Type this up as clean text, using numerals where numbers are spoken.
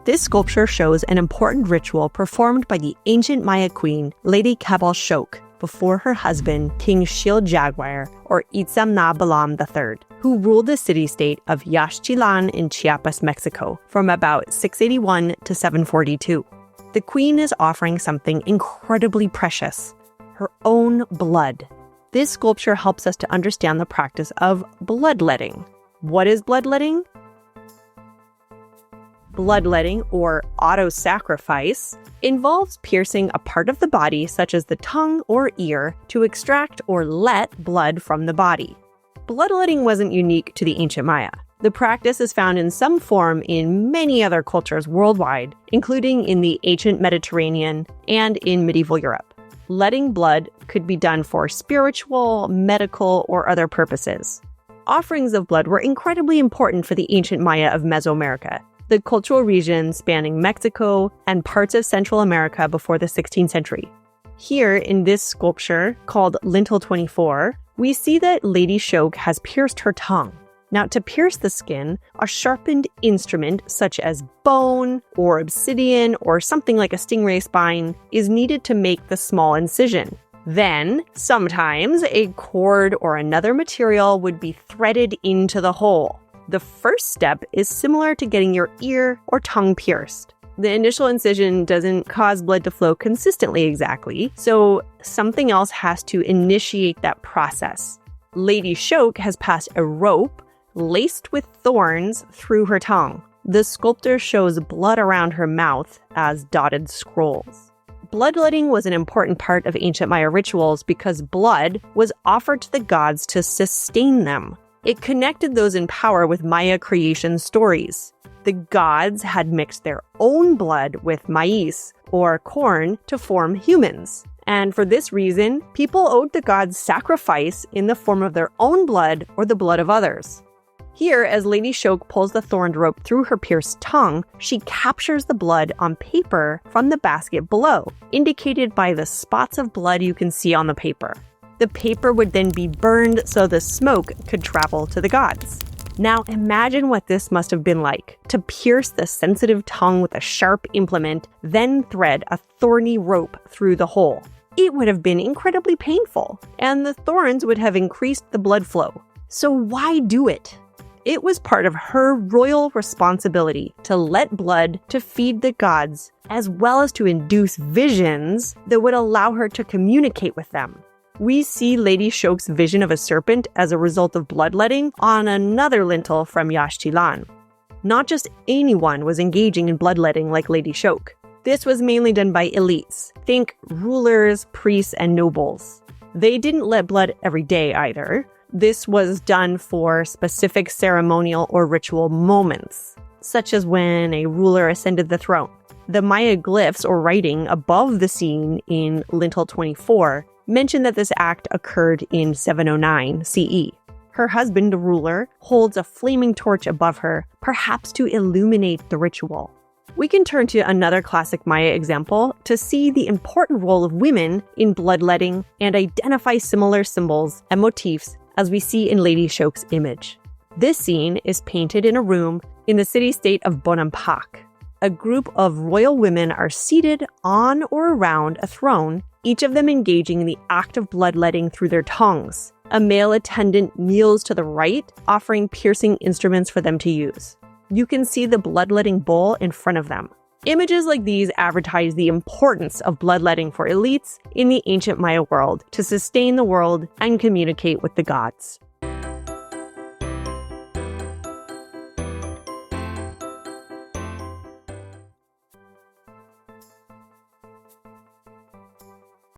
This sculpture shows an important ritual performed by the ancient Maya queen, Lady K'abal Xook, before her husband, King Shield Jaguar, or Itzamnaaj B'alam III, who ruled the city-state of Yaxchilán in Chiapas, Mexico, from about 681 to 742. The queen is offering something incredibly precious, her own blood. This sculpture helps us to understand the practice of bloodletting. What is bloodletting? Bloodletting, or auto-sacrifice, involves piercing a part of the body, such as the tongue or ear, to extract or let blood from the body. Bloodletting wasn't unique to the ancient Maya. The practice is found in some form in many other cultures worldwide, including in the ancient Mediterranean and in medieval Europe. Letting blood could be done for spiritual, medical, or other purposes. Offerings of blood were incredibly important for the ancient Maya of Mesoamerica, the cultural region spanning Mexico and parts of Central America before the 16th century. Here, in this sculpture called Lintel 24, we see that Lady Xook has pierced her tongue. Now, to pierce the skin, a sharpened instrument such as bone or obsidian or something like a stingray spine is needed to make the small incision. Then, sometimes, a cord or another material would be threaded into the hole. The first step is similar to getting your ear or tongue pierced. The initial incision doesn't cause blood to flow consistently exactly, so something else has to initiate that process. Lady Xook has passed a rope laced with thorns through her tongue. The sculptor shows blood around her mouth as dotted scrolls. Bloodletting was an important part of ancient Maya rituals because blood was offered to the gods to sustain them. It connected those in power with Maya creation stories. The gods had mixed their own blood with maize, or corn, to form humans. And for this reason, people owed the gods sacrifice in the form of their own blood or the blood of others. Here, as Lady Xook pulls the thorned rope through her pierced tongue, she captures the blood on paper from the basket below, indicated by the spots of blood you can see on the paper. The paper would then be burned so the smoke could travel to the gods. Now imagine what this must have been like, to pierce the sensitive tongue with a sharp implement, then thread a thorny rope through the hole. It would have been incredibly painful, and the thorns would have increased the blood flow. So why do it? It was part of her royal responsibility to let blood to feed the gods, as well as to induce visions that would allow her to communicate with them. We see Lady Xook's vision of a serpent as a result of bloodletting on another lintel from Yaxchilán. Not just anyone was engaging in bloodletting like Lady Xook. This was mainly done by elites. Think rulers, priests, and nobles. They didn't let blood every day either. This was done for specific ceremonial or ritual moments, such as when a ruler ascended the throne. The Maya glyphs or writing above the scene in Lintel 24 mention that this act occurred in 709 CE. Her husband, the ruler, holds a flaming torch above her, perhaps to illuminate the ritual. We can turn to another classic Maya example to see the important role of women in bloodletting and identify similar symbols and motifs as we see in Lady Xook's image. This scene is painted in a room in the city-state of Bonampak. A group of royal women are seated on or around a throne, each of them engaging in the act of bloodletting through their tongues. A male attendant kneels to the right, offering piercing instruments for them to use. You can see the bloodletting bowl in front of them. Images like these advertise the importance of bloodletting for elites in the ancient Maya world to sustain the world and communicate with the gods.